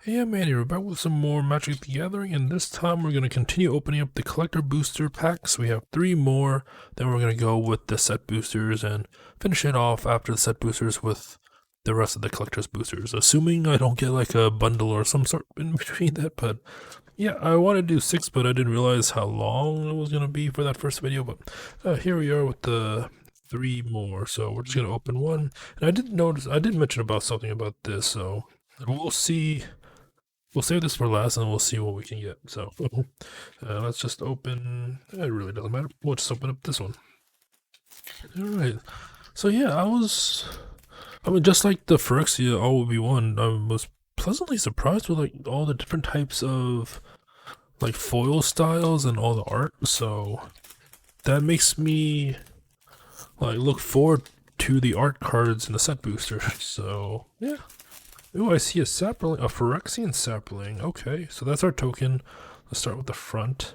Hey, I'm Andy. We're back with some more Magic the Gathering, and this time we're going to continue opening up the collector booster packs. We have 3 more, then we're going to go with the set boosters and finish it off after the set boosters with the rest of the collector's boosters. Assuming I don't get like a bundle or some sort in between that, but yeah, I wanted to do 6, but I didn't realize how long it was going to be for that first video, but here we are with the 3 more, so we're just going to open one. And I did mention about something about this, so we'll see. We'll save this for last and we'll see what we can get. So let's just open. It really doesn't matter. We'll just open up this one. Alright. So yeah, I mean, just like the Phyrexia All Will Be One, I was pleasantly surprised with like all the different types of like foil styles and all the art. So that makes me like look forward to the art cards in the set booster. So yeah. Ooh, I see a sapling, a Phyrexian sapling. Okay, so that's our token. Let's start with the front.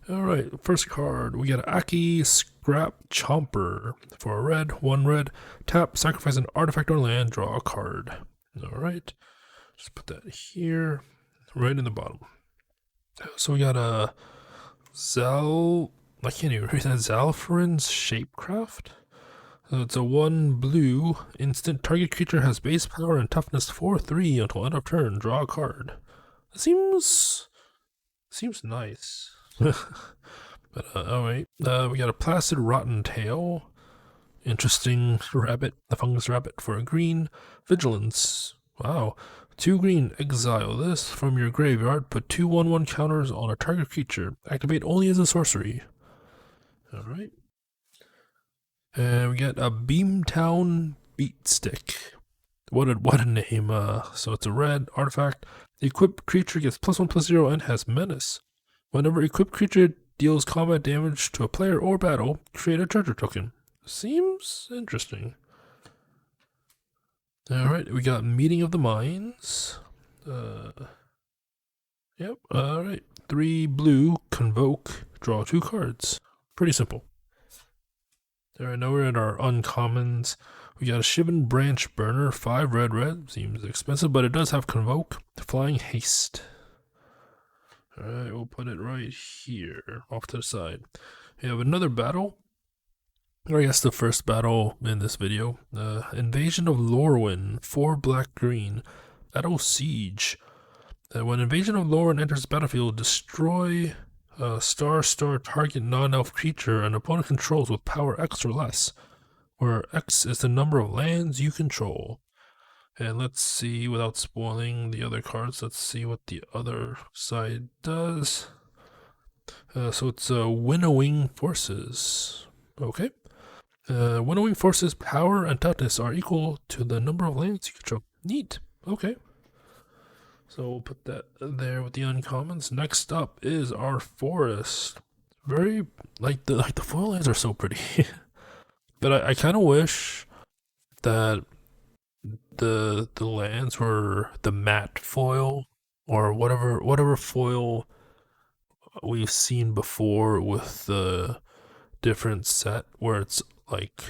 Alright, first card. We got Aki Scrap Chomper. For a red, 1 red. Tap, sacrifice an artifact or land, draw a card. Alright, just put that here, right in the bottom. So we got a I can't even read that, Zalfarin's Shapecraft? So it's a 1 blue instant. Target creature has base power and toughness 4/3 until end of turn. Draw a card. It seems nice. But alright. We got a Placid Rotten Tail. Interesting rabbit, a fungus rabbit for a green. Vigilance. Wow. 2 green. Exile this from your graveyard. Put 2 1/1 counters on a target creature. Activate only as a sorcery. Alright. And we got a Beamtown Beatstick. What a name. So it's a red artifact. Equipped creature gets +1/+0 and has menace. Whenever equipped creature deals combat damage to a player or battle, create a treasure token. Seems interesting. Alright, we got Meeting of the Minds. Yep, alright. 3 blue, convoke, draw 2 cards. Pretty simple. Alright, now we're at our uncommons. We got a Shivan Branch Burner, 5 red. Seems expensive, but it does have Convoke. Flying Haste. Alright, we'll put it right here, off to the side. We have another battle. Or I guess the first battle in this video. Invasion of Lorwyn, 4 black-green. Battle Siege. When Invasion of Lorwyn enters the battlefield, destroy star target non-elf creature an opponent controls with power X or less, where X is the number of lands you control. And let's see, without spoiling the other cards, let's see what the other side does. So it's Winnowing Forces. Okay. Winnowing Forces power and toughness are equal to the number of lands you control. Neat. Okay. So we'll put that there with the uncommons. Next up is our forest. Very like the foil lands are so pretty. But I kind of wish that the lands were the matte foil or whatever foil we've seen before with the different set where it's like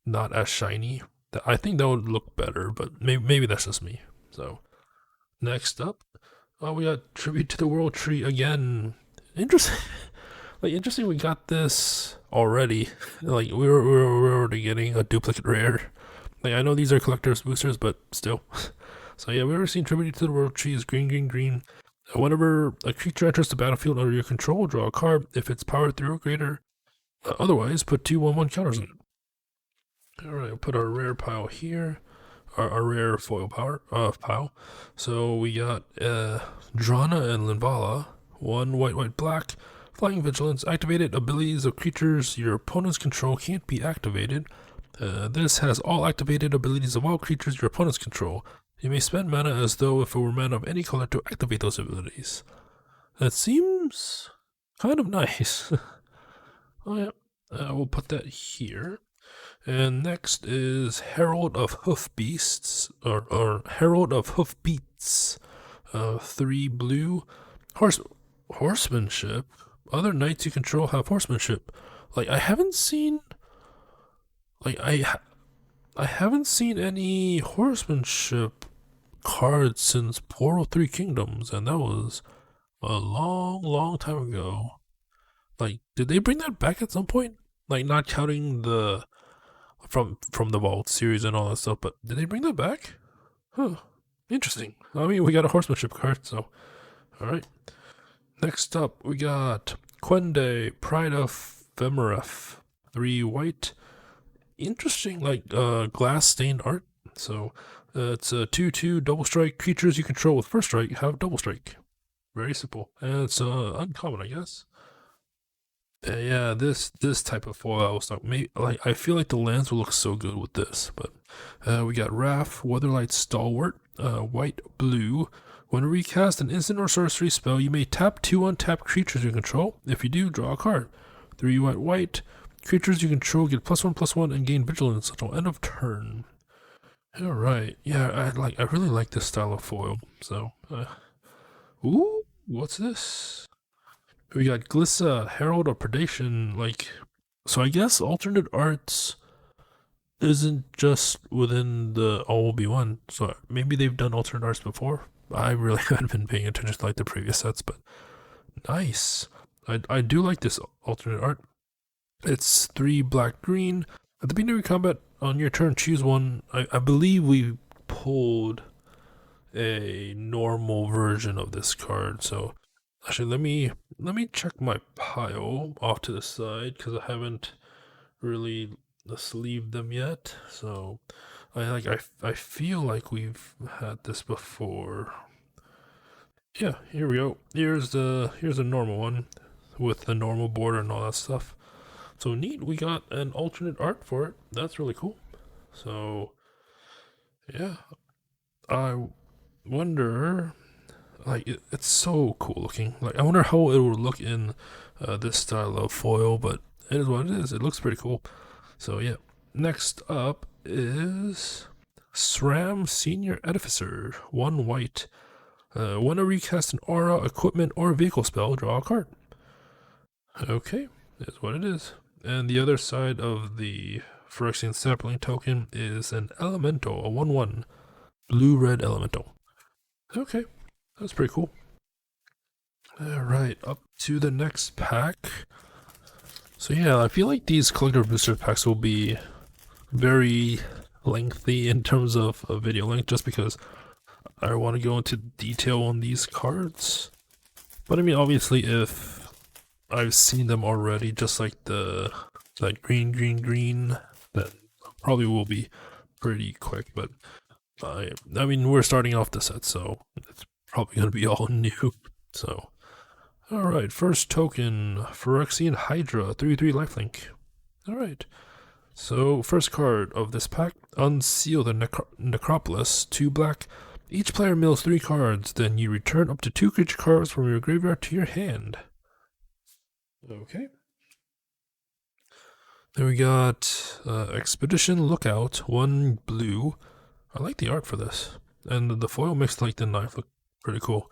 not as shiny. I think that would look better, but maybe that's just me. So next up, we got Tribute to the World Tree again. Interesting. Interesting. We got this already. Like we're already getting a duplicate rare. Like I know these are collector's boosters, but still. So yeah, we've already seen Tribute to the World Tree is green. Whenever a creature enters the battlefield under your control, draw a card. If it's powered 3 or greater, otherwise put 2 1/1 counters on it. All right, we'll put our rare pile here. Our rare foil pile. So we got Drana and Linvala. 1 white black. Flying Vigilance. Activated abilities of creatures your opponent's control can't be activated. This has all activated abilities of all creatures your opponents control. You may spend mana as though if it were mana of any color to activate those abilities. That seems kind of nice. Oh yeah, we'll put that here. And next is Herald of Hoofbeasts, or Herald of Hoofbeats. 3 blue. Horsemanship. Other knights you control have horsemanship. Like I haven't seen any horsemanship card since Portal 3 Kingdoms, and that was a long time ago. Like, did they bring that back at some point? Like, not counting the from the Vault series and all that stuff, but did they bring that back? Huh. Interesting. I mean, we got a horsemanship card, so alright. Next up, we got Quende, Pride of Femeref. 3 white. Interesting, like, glass stained art. So, it's a 2/2 double strike. Creatures you control with first strike have double strike. Very simple. And it's uncommon, I guess. Yeah, this type of foil I was talking. Maybe, like, I feel like the lands will look so good with this. But we got Wrath, Weatherlight Stalwart, white blue. When recast an instant or sorcery spell, you may tap 2 untapped creatures you control. If you do, draw a card. 3 white. Creatures you control get +1/+1 and gain vigilance until end of turn. All right. Yeah, I really like this style of foil. So, ooh, what's this? We got Glissa, Herald of Predation. Like, so I guess alternate arts isn't just within the OB1. So maybe they've done alternate arts before. I really haven't been paying attention to like the previous sets, but nice. I do like this alternate art. It's 3 black green. At the beginning of combat, on your turn, choose one. I believe we pulled a normal version of this card. So actually, let me check my pile off to the side because I haven't really sleeved them yet. So I feel like we've had this before. Yeah, here we go. Here's a normal one with the normal border and all that stuff. So neat, we got an alternate art for it. That's really cool. So yeah, I wonder, like, it's so cool looking. Like, I wonder how it will look in this style of foil, but it is what it is. It looks pretty cool. So yeah, next up is SRAM Senior Edificer, 1 white. When I recast an aura, equipment, or vehicle spell, draw a card. Okay, that's what it is. And the other side of the Phyrexian Sapling token is an Elemental, a 1/1 blue-red Elemental. Okay, that's pretty cool. Alright, up to the next pack. So yeah, I feel like these collector booster packs will be very lengthy in terms of a video length, just because I want to go into detail on these cards. But I mean, obviously, if I've seen them already, just like the green, then probably will be pretty quick. But I mean, we're starting off the set, so it's probably gonna be all new. So, all right, first token, Phyrexian Hydra, 3/3 lifelink. All right. So first card of this pack, Unseal the Necropolis, 2 black. Each player mills 3 cards, then you return up to 2 creature cards from your graveyard to your hand. Okay. Then we got Expedition Lookout, 1 blue. I like the art for this. And the foil makes like the knife look pretty cool.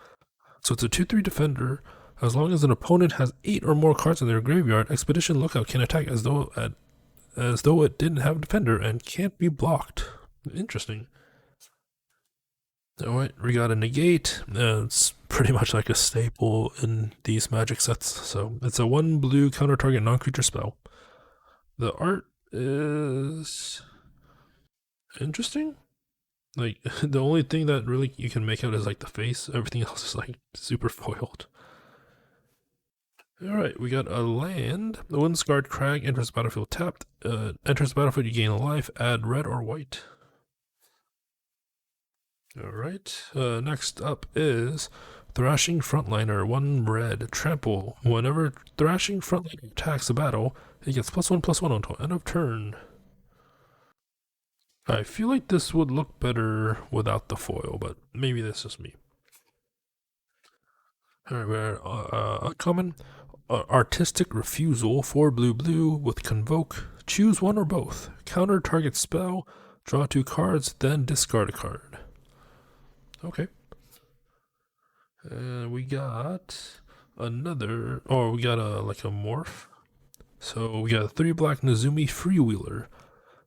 So it's a 2/3 defender. As long as an opponent has 8 or more cards in their graveyard, Expedition Lookout can attack as though it didn't have a defender and can't be blocked. Interesting. Alright, we got a negate. It's pretty much like a staple in these magic sets. So it's a 1 blue counter target non-creature spell. The art is interesting. Like, the only thing that really you can make out is like the face. Everything else is like super foiled. Alright, we got a land. The Windscarred Crag enters the battlefield tapped. Enters the battlefield, you gain a life, add red or white. Alright, next up is Thrashing Frontliner, 1 red, trample. Whenever Thrashing Frontliner attacks a battle, it gets +1/+1 until end of turn. I feel like this would look better without the foil, but maybe that's just me. Alright, we're uncommon. Artistic Refusal, 4 blue with Convoke. Choose one or both. Counter target spell, draw 2 cards, then discard a card. Okay. We got another, or we got a morph. So we got a 3 black Nezumi Freewheeler.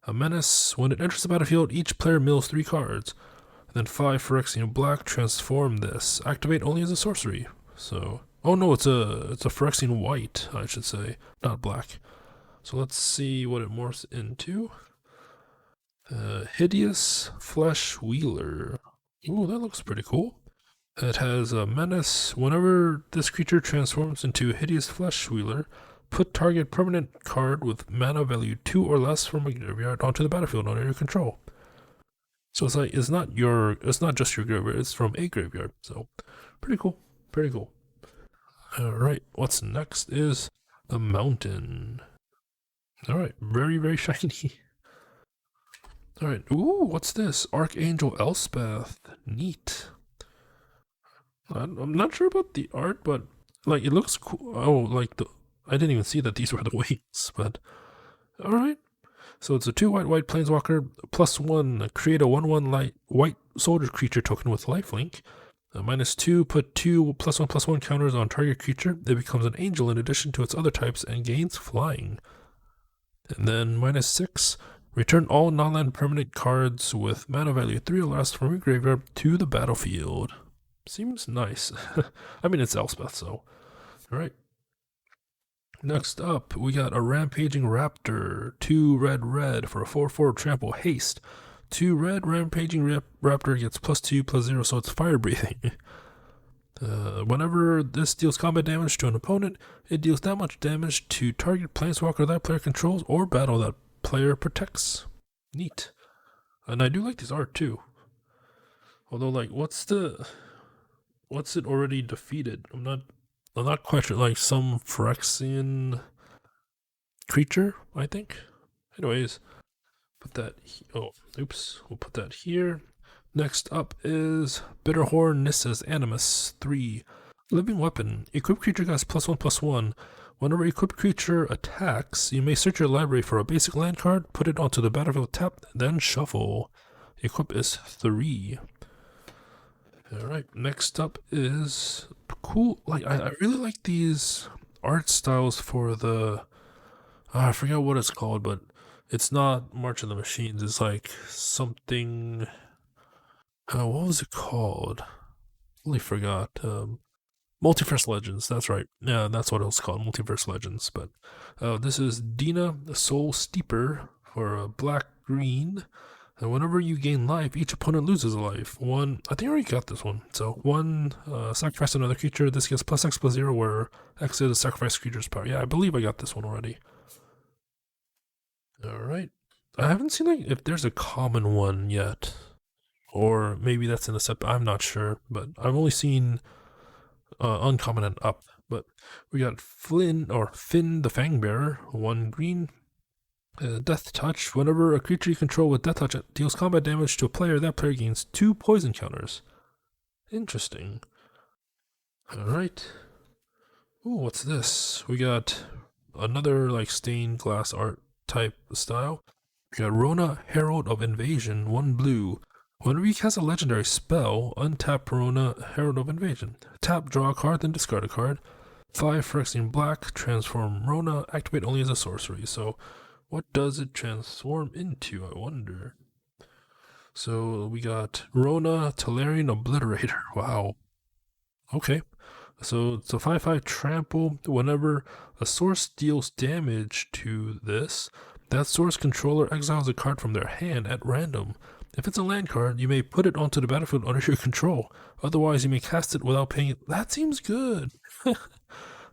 A menace. When it enters the battlefield, each player mills 3 cards. then 5 Phyrexian Black, transform this. Activate only as a sorcery. So, oh no, it's a Phyrexian White, I should say, not black. So let's see what it morphs into. Hideous Flesh Wheeler. Ooh, that looks pretty cool. It has a menace. Whenever this creature transforms into a Hideous Flesh Wheeler, put target permanent card with mana value 2 or less from a graveyard onto the battlefield under your control. So it's like it's not just your graveyard, it's from a graveyard. So pretty cool. Pretty cool. Alright, what's next is the mountain. Alright, very, very shiny. Alright, ooh, what's this? Archangel Elspeth. Neat. I'm not sure about the art, but like it looks cool. Oh, like I didn't even see that these were the wings, but alright. So it's a 2/white planeswalker, +1, create a 1/1 light white soldier creature token with lifelink. -2, put 2 +1/+1 counters on target creature. It becomes an angel in addition to its other types and gains flying. And then -6, return all non-land permanent cards with mana value 3 or less from your graveyard to the battlefield. Seems nice. I mean, it's Elspeth, so. Alright. Next up, we got a Rampaging Raptor. 2 red for a 4/4 trample haste. 2 red Rampaging Raptor gets +2/+0, so it's fire breathing. Whenever this deals combat damage to an opponent, it deals that much damage to target planeswalker that player controls or battle that player protects. Neat. And I do like this art too. Although, like, what's it already defeated? I'm not quite sure. Like some Phyrexian creature, I think. Anyways, put that. We'll put that here. Next up is Bitterhorn Nissa's Animus 3. Living Weapon. Equip creature gets +1/+1. Whenever equipped creature attacks, you may search your library for a basic land card, put it onto the battlefield tapped, then shuffle. Equip is 3. Alright, next up is cool. Like, I really like these art styles for the. I forgot what it's called, but it's not March of the Machines. It's like something. What was it called? Totally forgot. Multiverse Legends. That's right. Yeah, that's what it was called. Multiverse Legends. But this is Dina, the Soul Steeper for a black-green. And whenever you gain life, each opponent loses a life. I think I already got this one. So 1, sacrifice another creature. This gets +X/+0, where X is a sacrifice creature's power. Yeah, I believe I got this one already. Alright. I haven't seen like if there's a common one yet. Or maybe that's in the set, I'm not sure. But I've only seen uncommon and up. But we got Finn the Fangbearer, 1 green. Death Touch. Whenever a creature you control with Death Touch deals combat damage to a player, that player gains 2 poison counters. Interesting. Alright. Ooh, what's this? We got another like stained glass art type style. We got Rona, Herald of Invasion, 1 blue. Whenever you cast a legendary spell, untap Rona, Herald of Invasion. Tap, draw a card, then discard a card. 5 Phyrexian Black, transform Rona, activate only as a sorcery. So what does it transform into, I wonder? So we got Rona, Talarian Obliterator. Wow. Okay. So it's a 5/5 trample. Whenever a source deals damage to this, that source controller exiles a card from their hand at random. If it's a land card, you may put it onto the battlefield under your control. Otherwise, you may cast it without paying it. That seems good.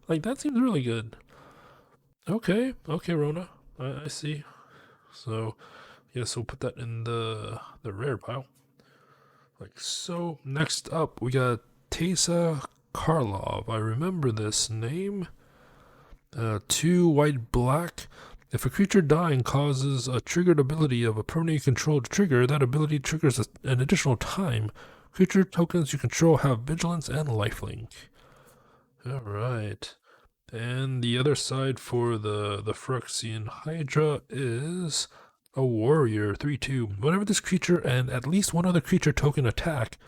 Like, that seems really good. Okay, Rona. I see. So, yes, we'll put that in the rare pile. Like so. Next up, we got Teysa Karlov. I remember this name. 2 white/black. If a creature dying causes a triggered ability of a permanent you control to trigger, that ability triggers an additional time. Creature tokens you control have vigilance and lifelink. Alright. And the other side for the Phyrexian Hydra is a warrior, 3/2. Whenever this creature and at least one other creature token attack,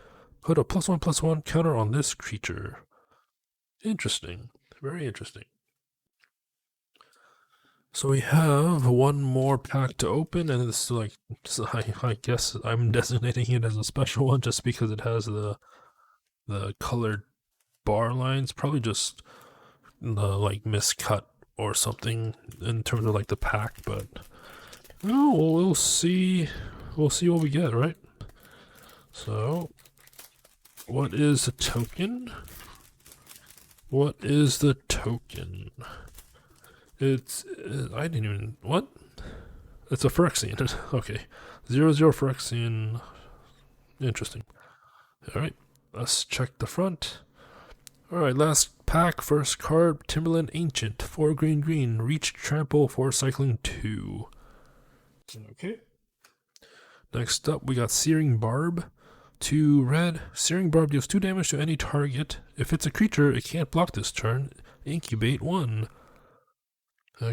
put a +1/+1 counter on this creature. Interesting. Very interesting. So we have one more pack to open, and it's like, so I guess I'm designating it as a special one just because it has the colored bar lines. Probably just the like miscut or something in terms of like the pack, but no, we'll see. We'll see what we get, right? So, what is the token? What is the token? It's I didn't even what? It's a Phyrexian. Okay, 0/0 Phyrexian. Interesting. All right, let's check the front. All right, last pack, first card, Timberland Ancient, 4 green green, reach trample for cycling 2. Okay. Next up, we got Searing Barb, 2 red. Searing Barb deals 2 damage to any target. If it's a creature, it can't block this turn. Incubate 1.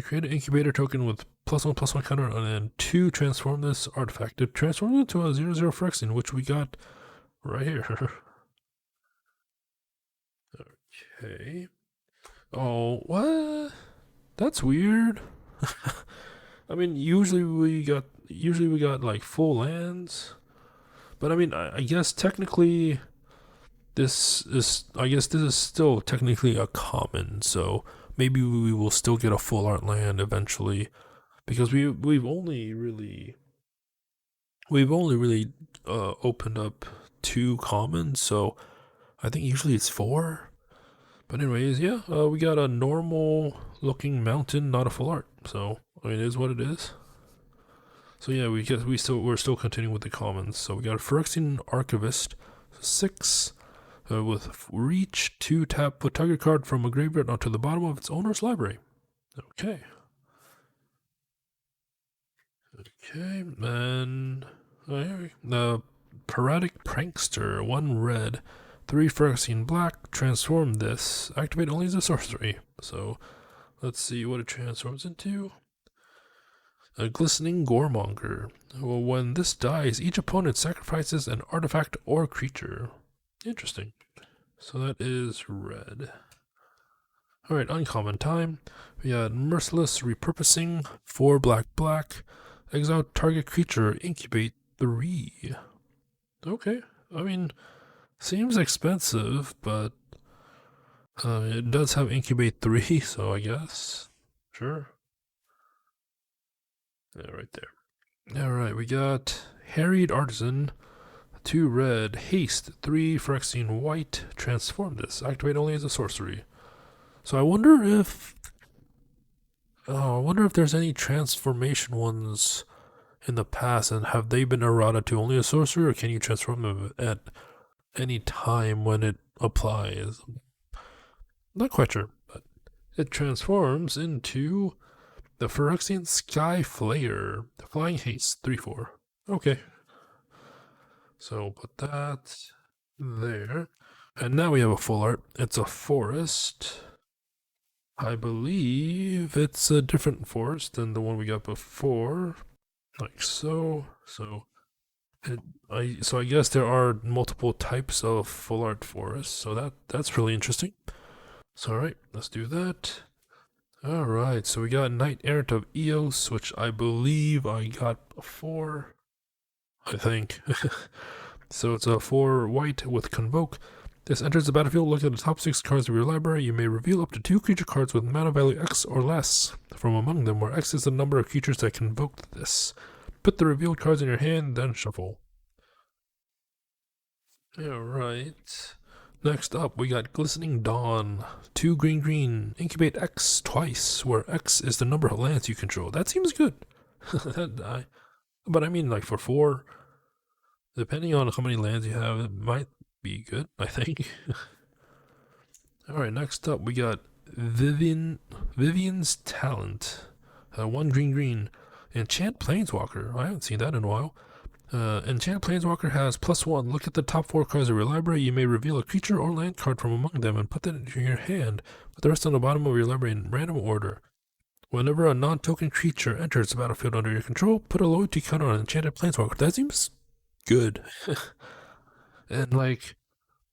Create an incubator token with +1/+1 counter, and then 2 transform this artifact. To transform it into a 0/0 Phyrexian, which we got right here. Okay. Oh, what? That's weird. I mean, usually we got like full lands, but I mean, I guess technically this is still technically a common, so maybe we will still get a full art land eventually because we've only really opened up 2 commons, so I think usually it's 4. But anyways, yeah, we got a normal looking mountain, not a full art. So I mean, it is what it is. So yeah, we're still continuing with the commons. So we got a Phyrexian Archivist, 6 with reach, 2 tap, put target card from a graveyard onto the bottom of its owner's library. Okay. Okay, and the Paradic Prankster, 1 red, 3 Phyrexian black. Transform this. Activate only as a sorcery. So let's see what it transforms into. A Glistening Goremonger. Well, when this dies, each opponent sacrifices an artifact or creature. Interesting. So that is red. Alright, uncommon time. We got Merciless Repurposing, 4 black black. Exile target creature, incubate 3. Okay, I mean, seems expensive, but it does have incubate 3, so I guess. Sure. Yeah, right there. Alright, we got Harried Artisan, 2 red, haste, 3 Phyrexian white, transform this. Activate only as a sorcery. So I wonder if. Oh, I wonder if there's any transformation ones in the past, and have they been errata to only a sorcerer, or can you transform them at any time when it applies? Not quite sure, but it transforms into the Phyrexian Sky Flayer, the Flying Haste, 3/4. Okay, so put that there. And now we have a full art. It's a forest. I believe it's a different forest than the one we got before. Like so. So I guess there are multiple types of full art forests, so that's really interesting. So alright, let's do that. Alright, so we got Knight Errant of Eos, which I believe I got before. I think. So it's a 4 white with Convoke. This enters the battlefield. Look at the top 6 cards of your library. You may reveal up to 2 creature cards with mana value X or less from among them, where X is the number of creatures that convoke this. Put the revealed cards in your hand, then shuffle. Alright. Next up, we got Glistening Dawn. 2 green green. Incubate X twice, where X is the number of lands you control. That seems good. But I mean, like for 4, depending on how many lands you have, it might be good, I think. Alright, next up, we got Vivian's Talent. 1 green green. Enchant Planeswalker. I haven't seen that in a while. Enchant Planeswalker has +1. Look at the top 4 cards of your library. You may reveal a creature or land card from among them and put that into your hand. Put the rest on the bottom of your library in random order. Whenever a non-token creature enters the battlefield under your control, put a loyalty counter on Enchanted Planeswalker. That seems good. And like,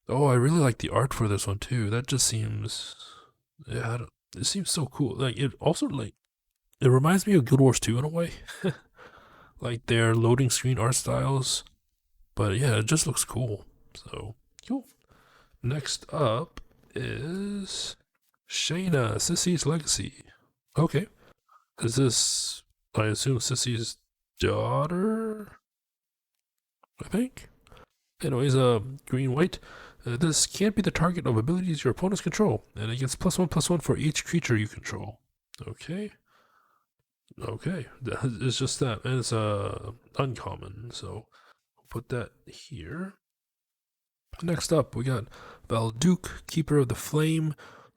oh, I really like the art for this one too. That just seems, yeah, it seems so cool. Like it also like It reminds me of Guild Wars 2 in a way, like their loading screen art styles. But yeah, it just looks cool. So cool. Next up is Shayna, Sissy's Legacy. Okay. Is this, I assume, Sissy's daughter? I think. Anyways, green white. This can't be the target of abilities your opponents control, and it gets +1/+1 for each creature you control. Okay. Okay. It's just that. And it's uncommon, so we'll put that here. Next up, we got Valduke, Keeper of the Flame,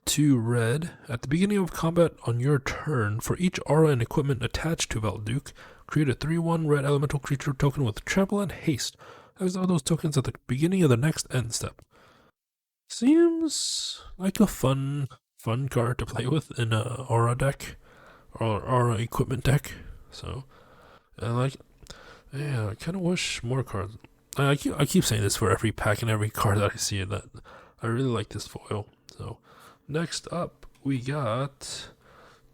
2 red. At the beginning of combat on your turn, for each aura and equipment attached to Valduke, create a 3/1 red elemental creature token with trample and haste. Exile those tokens at the beginning of the next end step. Seems like a fun card to play with in a aura deck or aura equipment deck. So, I kind of wish more cards. I keep saying this for every pack and every card that I see, that I really like this foil. So, next up we got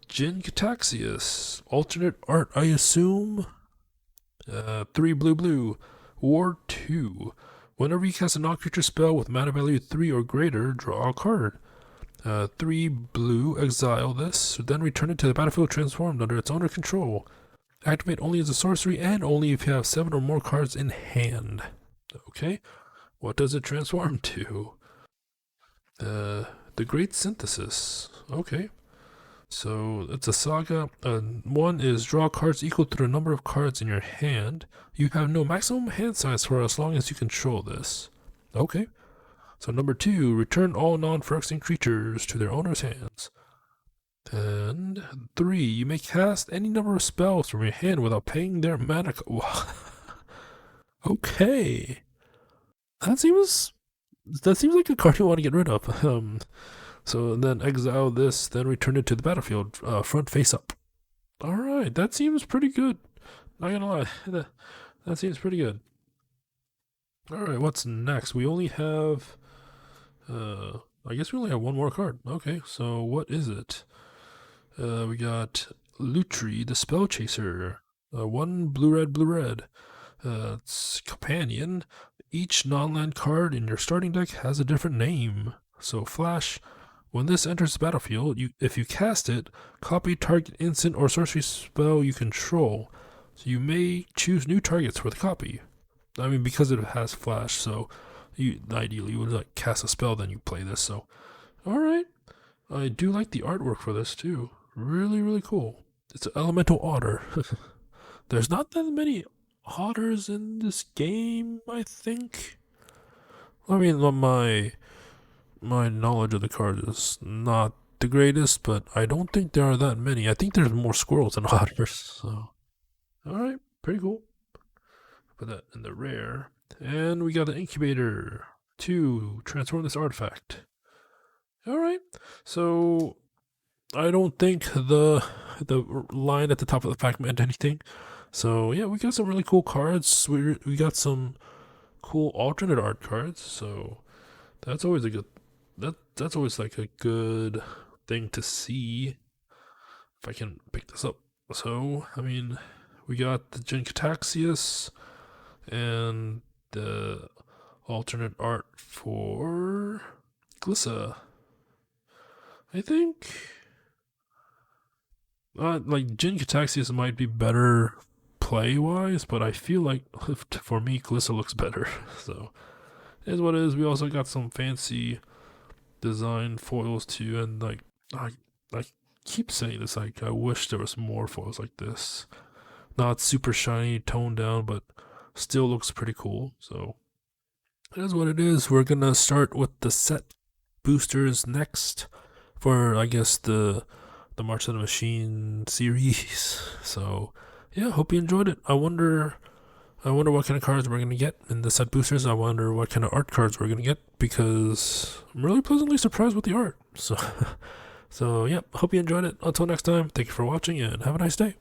Jin Cataxius, alternate art, I assume. 3 blue, War 2. Whenever you cast a non-creature spell with mana value 3 or greater, draw a card. 3 blue, exile this, then return it to the battlefield transformed under its owner control. Activate only as a sorcery and only if you have 7 or more cards in hand. Okay, what does it transform to? The Great Synthesis. Okay, so it's a saga. 1 is draw cards equal to the number of cards in your hand. You have no maximum hand size for as long as you control this. Okay, so number 2, return all non-phyrexian creatures to their owner's hands. And 3, you may cast any number of spells from your hand without paying their mana. Okay, that seems like a card you want to get rid of. So then exile this, then return it to the battlefield, front face up. All right, that seems pretty good. Not gonna lie, that seems pretty good. All right, what's next? We only have, I guess we only have one more card. Okay, so what is it? We got Lutri, the Spell Chaser. 1 blue-red. It's companion. Each non-land card in your starting deck has a different name. So flash. When this enters the battlefield, if you cast it, copy target instant or sorcery spell you control. So you may choose new targets for the copy. I mean, because it has flash, so ideally you would like cast a spell, then you play this. So, all right, I do like the artwork for this too. Really cool. It's an elemental otter. There's not that many otters in this game, I think. I mean, my knowledge of the card is not the greatest, but I don't think there are that many. I think there's more squirrels than otters. So, all right, pretty cool. Put that in the rare, and we got the incubator to transform this artifact. All right, so I don't think the line at the top of the pack meant anything. So yeah, we got some really cool cards. We got some cool alternate art cards. So that's always a good. That's always like a good thing to see. If I can pick this up. So I mean, we got the Jin Cataxius and the alternate art for Glissa. I think like Jin Cataxius might be better play wise, but I feel like for me Glissa looks better. So it is what it is. We also got some fancy design foils too, and like I keep saying this, like I wish there was more foils like this. Not super shiny, toned down, but still looks pretty cool. So it is what it is. We're gonna start with the set boosters next for, I guess, the March of the Machine series. So yeah, hope you enjoyed it. I wonder what kind of cards we're gonna get in the set boosters. I wonder what kind of art cards we're gonna get, because I'm really pleasantly surprised with the art. So so yeah, hope you enjoyed it. Until next time, thank you for watching and have a nice day.